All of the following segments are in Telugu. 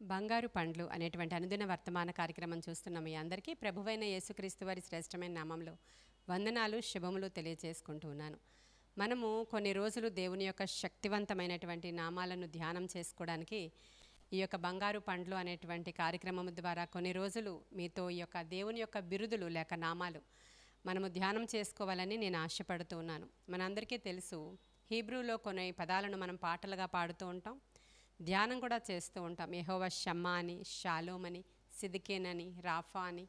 బంగారు పండ్లు అనేటువంటి అనుదిన వర్తమాన కార్యక్రమం చూస్తున్న మీ అందరికీ ప్రభువైన యేసుక్రీస్తు వారి శ్రేష్టమైన నామంలో వందనాలు శుభములు తెలియజేసుకుంటూ ఉన్నాను. మనము కొన్ని రోజులు దేవుని యొక్క శక్తివంతమైనటువంటి నామాలను ధ్యానం చేసుకోవడానికి ఈ యొక్క బంగారు పండ్లు అనేటువంటి కార్యక్రమం ద్వారా కొన్ని రోజులు మీతో ఈ యొక్క దేవుని యొక్క బిరుదులు లేక నామాలు మనము ధ్యానం చేసుకోవాలని నేను ఆశపడుతూ ఉన్నాను. మనందరికీ తెలుసు, హీబ్రూలో కొన్ని పదాలను మనం పాటలుగా పాడుతూ ఉంటాం, ధ్యానం కూడా చేస్తూ ఉంటాం. యెహోవా షమ్మా అని, షాలోమ్ అని, సిద్కేన్ అని, రాఫా అని,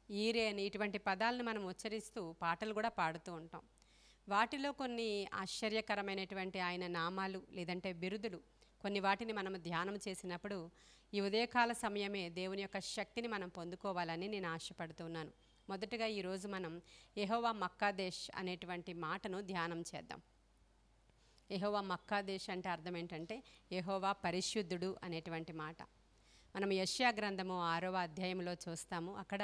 ఈరే అని ఇటువంటి పదాలను మనం ఉచ్చరిస్తూ పాటలు కూడా పాడుతూ ఉంటాం. వాటిలో కొన్ని ఆశ్చర్యకరమైనటువంటి ఆయన నామాలు లేదంటే బిరుదులు, కొన్ని వాటిని మనం ధ్యానం చేసినప్పుడు ఈ ఉదయకాల సమయమే దేవుని యొక్క శక్తిని మనం పొందుకోవాలని నేను ఆశపడుతున్నాను. మొదటగా ఈరోజు మనం యెహోవా మక్కాదేశ్ అనేటువంటి మాటను ధ్యానం చేద్దాం. యెహోవా మక్కాదేశ్ అంటే అర్థం ఏంటంటే యెహోవా పరిశుద్ధుడు అనేటువంటి మాట. మనం యెషయా గ్రంథము 6వ అధ్యాయంలో చూస్తాము. అక్కడ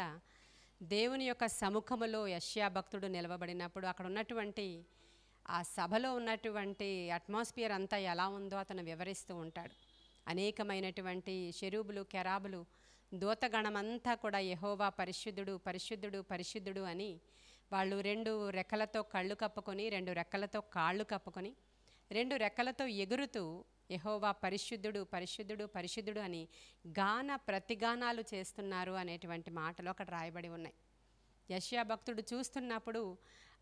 దేవుని యొక్క సముఖములో యెషయా భక్తుడు నిలవబడినప్పుడు అక్కడ ఉన్నటువంటి ఆ సభలో ఉన్నటువంటి అట్మాస్ఫియర్ అంతా ఎలా ఉందో అతను వివరిస్తూ ఉంటాడు. అనేకమైనటువంటి షెరూబులు, కెరాబులు, దూతగణమంతా కూడా యెహోవా పరిశుద్ధుడు పరిశుద్ధుడు పరిశుద్ధుడు అని వాళ్ళు 2 రెక్కలతో కళ్ళు కప్పుకొని, 2 రెక్కలతో కాళ్ళు కప్పుకొని, 2 రెక్కలతో ఎగురుతూ యెహోవా పరిశుద్ధుడు పరిశుద్ధుడు పరిశుద్ధుడు అని గాన ప్రతిగానాలు చేస్తున్నారు అనేటువంటి మాటలు అక్కడ రాయబడి ఉన్నాయి. యెషయా భక్తుడు చూస్తున్నప్పుడు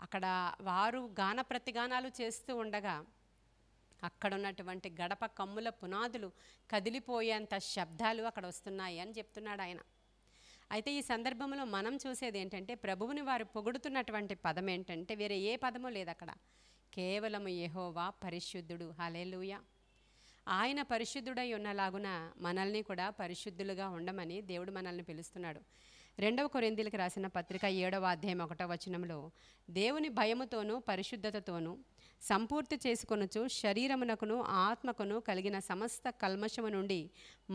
అక్కడ వారు గాన ప్రతిగానాలు చేస్తూ ఉండగా అక్కడ ఉన్నటువంటి గడప కమ్ముల పునాదులు కదిలిపోయేంత శబ్దాలు అక్కడ వస్తున్నాయి అని చెప్తున్నాడు ఆయన. అయితే ఈ సందర్భంలో మనం చూసేది ఏంటంటే ప్రభువుని వారు పొగుడుతున్నటువంటి పదం ఏంటంటే వేరే ఏ పదము లేదు అక్కడ, కేవలము యెహోవా పరిశుద్ధుడు. హల్లెలూయా. ఆయన పరిశుద్ధుడై ఉన్నలాగున మనల్ని కూడా పరిశుద్ధులుగా ఉండమని దేవుడు మనల్ని పిలుస్తున్నాడు. 2వ కొరింథీయులకు రాసిన పత్రిక 7వ అధ్యాయం 1వ వచనంలో దేవుని భయముతోనూ పరిశుద్ధతతోనూ సంపూర్తి చేసుకొనుచు శరీరమునకును ఆత్మకును కలిగిన సమస్త కల్మషము నుండి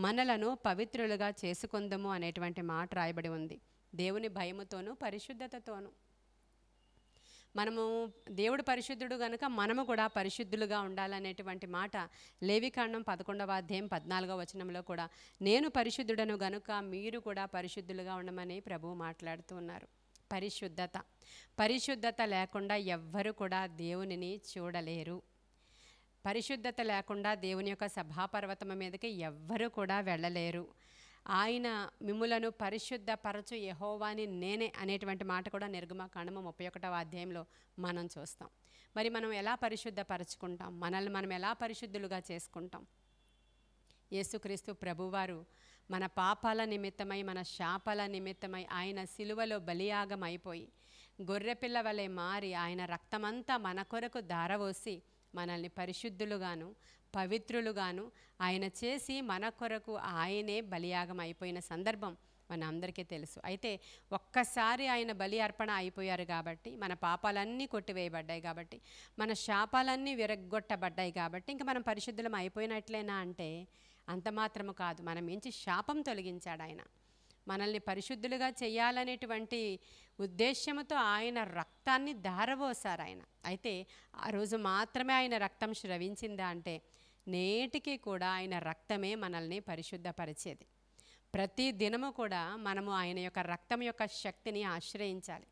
మనలను పవిత్రులుగా చేసుకొందము అనేటువంటి మాట రాయబడి ఉంది. దేవుని భయముతోనూ పరిశుద్ధతతోనూ మనము దేవుడు పరిశుద్ధుడు కనుక మనము కూడా పరిశుద్ధులుగా ఉండాలనేటువంటి మాట లేవికాండం 11వ అధ్యాయం 14వ వచనంలో కూడా నేను పరిశుద్ధుడను గనుక మీరు కూడా పరిశుద్ధులుగా ఉండమని ప్రభువు మాట్లాడుతూ ఉన్నారు. పరిశుద్ధత లేకుండా ఎవ్వరు కూడా దేవునిని చూడలేరు. పరిశుద్ధత లేకుండా దేవుని యొక్క సభాపర్వతము మీదకి ఎవ్వరు కూడా వెళ్ళలేరు. ఆయన మిమ్ములను పరిశుద్ధపరచు యెహోవాని నేనే అనేటువంటి మాట కూడా నిర్గమకాండము 31వ అధ్యాయంలో మనం చూస్తాం. మరి మనం ఎలా పరిశుద్ధపరచుకుంటాం? మనల్ని మనం ఎలా పరిశుద్ధులుగా చేసుకుంటాం? యేసుక్రీస్తు ప్రభువారు మన పాపాల నిమిత్తమై, మన శాపాల నిమిత్తమై ఆయన సిలువలో బలియాగం అయిపోయి గొర్రెపిల్ల వలె మారి ఆయన రక్తమంతా మన కొరకు ధారవోసి మనల్ని పరిశుద్ధులుగాను పవిత్రులుగాను ఆయన చేసి మన కొరకు ఆయనే బలియాగం అయిపోయిన సందర్భం మన అందరికీ తెలుసు. అయితే ఒక్కసారి ఆయన బలి అర్పణ అయిపోయారు కాబట్టి, మన పాపాలన్నీ కొట్టివేయబడ్డాయి కాబట్టి, మన శాపాలన్నీ విరగ్గొట్టబడ్డాయి కాబట్టి ఇంక మనం పరిశుద్ధులం అయిపోయినట్లేనా అంటే అంత మాత్రము కాదు. మనం మించి శాపం తొలగించాడు ఆయన. మనల్ని పరిశుద్ధులుగా చేయాలనేటువంటి ఉద్దేశ్యంతో ఆయన రక్తాన్ని ధారపోసారు ఆయన. అయితే ఆ రోజు మాత్రమే ఆయన రక్తం స్రవించిందా అంటే నేటికి కూడా ఆయన రక్తమే మనల్ని పరిశుద్ధపరిచేది. ప్రతి దినము కూడా మనము ఆయన యొక్క రక్తం యొక్క శక్తిని ఆశ్రయించాలి.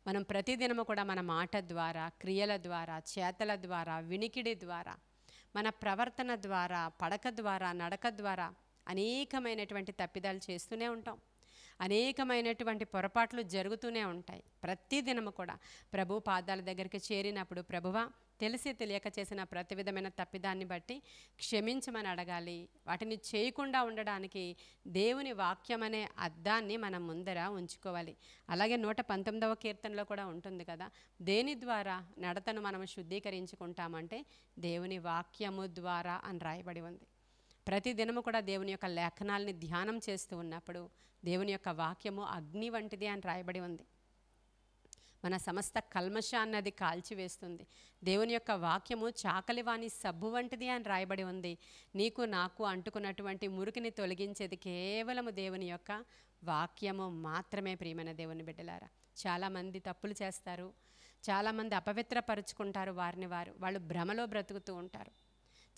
మనం ప్రతి దినము కూడా మన మాట ద్వారా, క్రియల ద్వారా, చేతల ద్వారా, వినికిడి ద్వారా, మన ప్రవర్తన ద్వారా, పడక ద్వారా, నడక ద్వారా అనేకమైనటువంటి తప్పిదాలు చేస్తూనే ఉంటాం. అనేకమైనటువంటి పొరపాట్లు జరుగుతూనే ఉంటాయి. ప్రతి దినము కూడా ప్రభు పాదాల దగ్గరికి చేరినప్పుడు ప్రభువా తెలిసి తెలియక చేసిన ప్రతి విధమైన తప్పిదాన్ని బట్టి క్షమించమని అడగాలి. వాటిని చేయకుండా ఉండడానికి దేవుని వాక్యం అనే అద్దాన్ని మనం ముందర ఉంచుకోవాలి. అలాగే 119వ కీర్తనలో కూడా ఉంటుంది కదా, దేని ద్వారా నడతను మనం శుద్ధీకరించుకుంటామంటే దేవుని వాక్యము ద్వారా అని రాయబడి ఉంది. ప్రతి దినము కూడా దేవుని యొక్క లేఖనాల్ని ధ్యానం చేస్తూ ఉన్నప్పుడు దేవుని యొక్క వాక్యము అగ్ని వంటిది అని రాయబడి ఉంది. మన సమస్త కల్మషాన్నది కాల్చివేస్తుంది. దేవుని యొక్క వాక్యము చాకలివాణి సబ్బు వంటిది అని రాయబడి ఉంది. నీకు నాకు అంటుకున్నటువంటి మురికిని తొలగించేది కేవలము దేవుని యొక్క వాక్యము మాత్రమే. ప్రియమైన దేవుని బిడ్డలారా, చాలామంది తప్పులు చేస్తారు, చాలామంది అపవిత్రపరుచుకుంటారు వారిని వాళ్ళు భ్రమలో బ్రతుకుతూ ఉంటారు.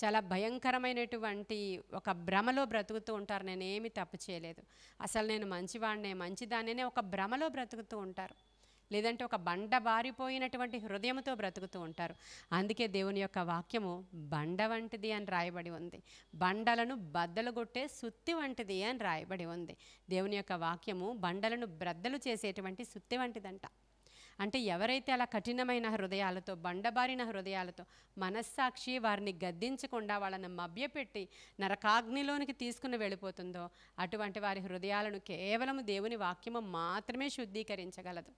చాలా భయంకరమైనటువంటి ఒక భ్రమలో బ్రతుకుతూ ఉంటారు. నేనేమి తప్పు చేయలేదు, అసలు నేను మంచివాడినే మంచిదాన్నే ఒక భ్రమలో బ్రతుకుతూ ఉంటారు. లేదంటే ఒక బండ బారిపోయినటువంటి హృదయంతో బ్రతుకుతూ ఉంటారు. అందుకే దేవుని యొక్క వాక్యము బండ వంటిది అని రాయబడి ఉంది. బండలను బద్దలు కొట్టే సుత్తి వంటిది అని రాయబడి ఉంది. దేవుని యొక్క వాక్యము బండలను బ్రద్దలు చేసేటువంటి సుత్తి వంటిదంట. అంటే ఎవరైతే అలా కఠినమైన హృదయాలతో, బండబారిన హృదయాలతో, మనస్సాక్షి వారిని గద్దించకుండా వాళ్ళని మభ్యపెట్టి నరకాగ్నిలోనికి తీసుకుని వెళ్ళిపోతుందో అటువంటి వారి హృదయాలను కేవలం దేవుని వాక్యము మాత్రమే శుద్ధీకరించగలదు.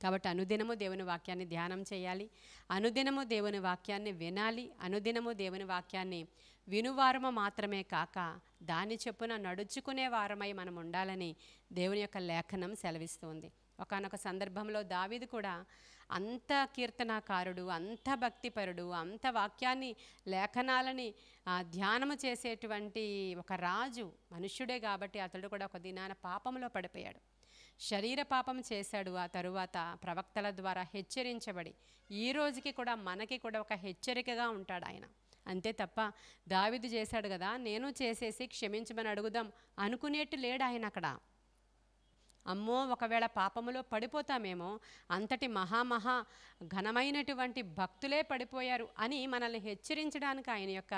కాబట్టి అనుదినము దేవుని వాక్యాన్ని ధ్యానం చేయాలి, అనుదినము దేవుని వాక్యాన్ని వినాలి, అనుదినము దేవుని వాక్యాన్ని వినువారము మాత్రమే కాక దాని చొప్పున నడుచుకునే వారమై మనం ఉండాలని దేవుని యొక్క లేఖనం సెలవిస్తుంది. ఒకానొక సందర్భంలో దావీదు కూడా అంత కీర్తనాకారుడు, అంత భక్తిపరుడు, అంత వాక్యాన్ని లేఖనాలని ధ్యానము చేసేటువంటి ఒక రాజు, మనుష్యుడే కాబట్టి అతడు కూడా ఒక దినాన పాపంలో పడిపోయాడు. శరీర పాపం చేశాడు. ఆ తరువాత ప్రవక్తల ద్వారా హెచ్చరించబడి ఈ రోజుకి కూడా మనకి కూడా ఒక హెచ్చరికగా ఉంటాడు ఆయన. అంతే తప్ప దావీదు చేశాడు కదా, నేను చేసేసి క్షమించమని అడుగుదాం అనుకునేట్టు లేడు ఆయన అక్కడ. అమ్మో ఒకవేళ పాపములో పడిపోతామేమో, అంతటి మహా ఘనమైనటువంటి భక్తులే పడిపోయారు అని మనల్ని హెచ్చరించడానికి ఆయన యొక్క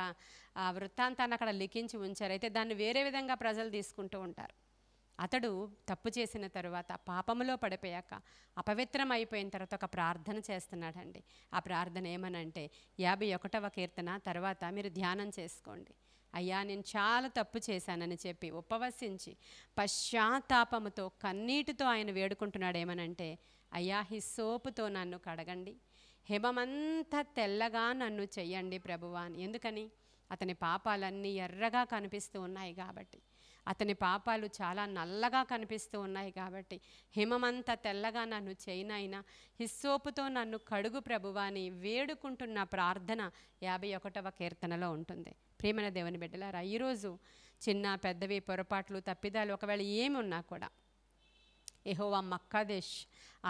వృత్తాంతాన్ని అక్కడ లిఖించి ఉంచారు. అయితే దాన్ని వేరే విధంగా ప్రజలు తీసుకుంటూ ఉంటారు. అతడు తప్పు చేసిన తరువాత పాపములో పడిపోయాక అపవిత్రం అయిపోయిన తర్వాత ఒక ప్రార్థన చేస్తున్నాడండి. ఆ ప్రార్థన ఏమనంటే 51వ కీర్తన తర్వాత మీరు ధ్యానం చేసుకోండి. అయ్యా నేను చాలా తప్పు చేశానని చెప్పి ఉపవసించి పశ్చాత్తాపముతో కన్నీటితో ఆయన వేడుకుంటున్నాడు. ఏమనంటే అయ్యా హిస్సోపుతో నన్ను కడగండి, హిమమంతా తెల్లగా నన్ను చెయ్యండి ప్రభువా అని. ఎందుకని? అతని పాపాలన్నీ ఎర్రగా కనిపిస్తూ ఉన్నాయి కాబట్టి, అతని పాపాలు చాలా నల్లగా కనిపిస్తూ ఉన్నాయి కాబట్టి, హిమమంతా తెల్లగా నన్ను చేయనైనా హిస్సోపుతో నన్ను కడుగు ప్రభువా అని వేడుకుంటున్న ప్రార్థన 51వ కీర్తనలో ఉంటుంది. ప్రియమైన దేవుని బిడ్డలారా, ఈరోజు చిన్న పెద్దవి పొరపాట్లు తప్పిదాలు ఒకవేళ ఏమి ఉన్నా కూడా యెహోవా మక్కాదేశ్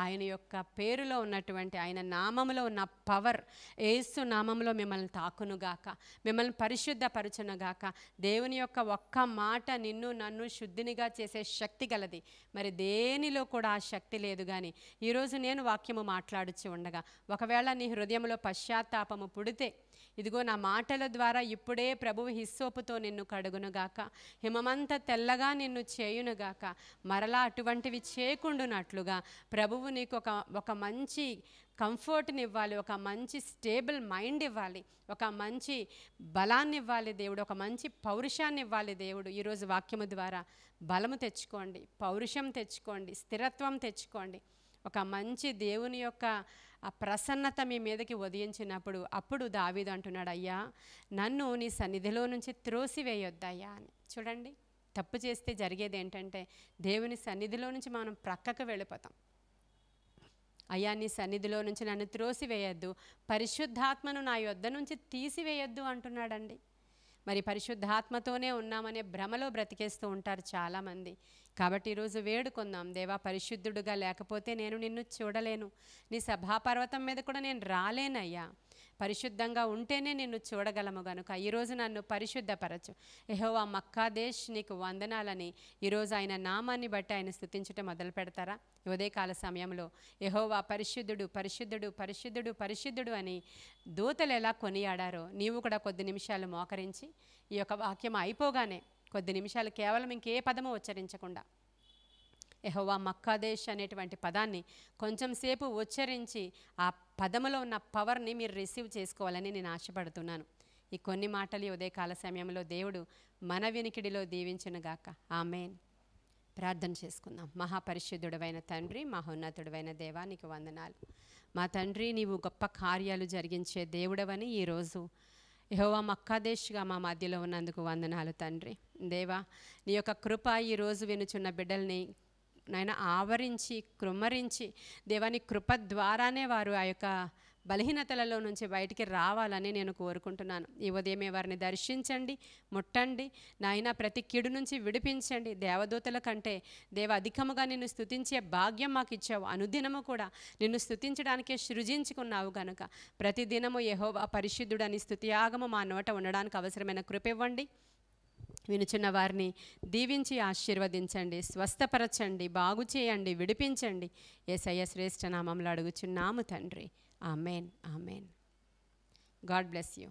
ఆయన యొక్క పేరులో ఉన్నటువంటి, ఆయన నామములో ఉన్న పవర్, యేసు నామములో మిమ్మల్ని తాకునుగాక, మిమ్మల్ని పరిశుద్ధపరచునుగాక. దేవుని యొక్క ఒక్క మాట నిన్ను నన్ను శుద్ధినిగా చేసే శక్తి గలది. మరి దేనిలో కూడా ఆ శక్తి లేదు. కానీ ఈరోజు నేను వాక్యము మాట్లాడుచు ఉండగా ఒకవేళ నీ హృదయంలో పశ్చాత్తాపము పుడితే, ఇదిగో నా మాటల ద్వారా ఇప్పుడే ప్రభువు హిస్సోపుతో నిన్ను కడుగునుగాక, హిమమంత తెల్లగా నిన్ను చేయునుగాక. మరలా అటువంటివి చేయకుండునట్లుగా ప్రభువు నీకు ఒక మంచి కంఫర్ట్ని ఇవ్వాలి, ఒక మంచి స్టేబుల్ మైండ్ ఇవ్వాలి, ఒక మంచి బలాన్ని ఇవ్వాలి దేవుడు, ఒక మంచి పౌరుషాన్ని ఇవ్వాలి దేవుడు. ఈరోజు వాక్యము ద్వారా బలము తెచ్చుకోండి, పౌరుషం తెచ్చుకోండి, స్థిరత్వం తెచ్చుకోండి. ఒక మంచి దేవుని యొక్క ఆ ప్రసన్నత మీ మీదకి ఉదయించినప్పుడు అప్పుడు దావీదు అంటున్నాడు, అయ్యా నన్ను నీ సన్నిధిలో నుంచి త్రోసివేయొద్దయ్యా అని. చూడండి, తప్పు చేస్తే జరిగేది ఏంటంటే దేవుని సన్నిధిలో నుంచి మనం ప్రక్కకు వెళ్ళిపోతాం. అయ్యా నీ సన్నిధిలో నుంచి నన్ను త్రోసివేయొద్దు, పరిశుద్ధాత్మను నా యొద్ద నుంచి తీసివేయొద్దు అంటున్నాడండి. మరి పరిశుద్ధాత్మతోనే ఉన్నామనే భ్రమలో బ్రతికేస్తూ ఉంటారు చాలామంది. కాబట్టి ఈరోజు వేడుకుందాం, దేవా పరిశుద్ధుడుగా లేకపోతే నేను నిన్ను చూడలేను, నీ సభాపర్వతం మీద కూడా నేను రాలేనయ్యా, పరిశుద్ధంగా ఉంటేనే నిన్ను చూడగలము గనుక ఈరోజు నన్ను పరిశుద్ధపరచు. యెహోవా మక్కాదేశ్ నీకు వందనాలని ఈరోజు ఆయన నామాన్ని బట్టి ఆయన స్తుతించటం మొదలు పెడతారా? ఉదయకాల సమయంలో యెహోవా పరిశుద్ధుడు పరిశుద్ధుడు పరిశుద్ధుడు పరిశుద్ధుడు అని దూతలు ఎలా కొనియాడారో నీవు కూడా కొద్ది నిమిషాలు మోకరించి ఈ యొక్క వాక్యం అయిపోగానే కొద్ది నిమిషాలు కేవలం ఇంకే పదము ఉచ్చరించకుండా యెహోవా మక్కాదేశ్ అనేటువంటి పదాన్ని కొంచెం సేపు ఉచ్చరించి ఆ పదములో ఉన్న పవర్ని మీరు రిసీవ్ చేసుకోవాలని నేను ఆశపడుతున్నాను. ఈ కొన్ని మాటలు ఉదయకాల సమయంలో దేవుడు మన వినికిడిలో దీవించునుగాక. ఆమేన్. ప్రార్థన చేసుకుందాం. మహాపరిశుద్ధుడవైన తండ్రి, మహోన్నతుడవైన దేవా నీకు వందనాలు. మా తండ్రి, నీవు గొప్ప కార్యాలు జరిగించే దేవుడవని ఈరోజు యెహోవా మక్కాదేశ్గా మా మధ్యలో ఉన్నందుకు వందనాలు తండ్రి. దేవా నీ యొక్క కృప ఈరోజు వినుచున్న బిడ్డల్ని నాయన ఆవరించి కృమ్మరించి, దేవాని కృప ద్వారానే వారు ఆ యొక్క బలహీనతలలో నుంచి బయటికి రావాలని నేను కోరుకుంటున్నాను. ఈ ఉదయమే వారిని దర్శించండి, ముట్టండి నాయన. ప్రతి కీడు నుంచి విడిపించండి. దేవదూతల కంటే దేవ అధికముగా నిన్ను స్తుతించే భాగ్యం మాకు ఇచ్చావు. అనుదినము కూడా నిన్ను స్తుతించడానికే సృజించుకున్నావు గనుక ప్రతిదినము యెహోవా పరిశుద్ధుడని స్తుతియాగము మా నోట ఉండడానికి అవసరమైన కృప ఇవ్వండి. వినుచున్న వారిని దీవించి ఆశీర్వదించండి, స్వస్థపరచండి, బాగు చేయండి, విడిపించండి. యేసయ్య శ్రేష్ఠ నామములో అడుగుచున్నాము తండ్రి. Amen, amen. God bless you.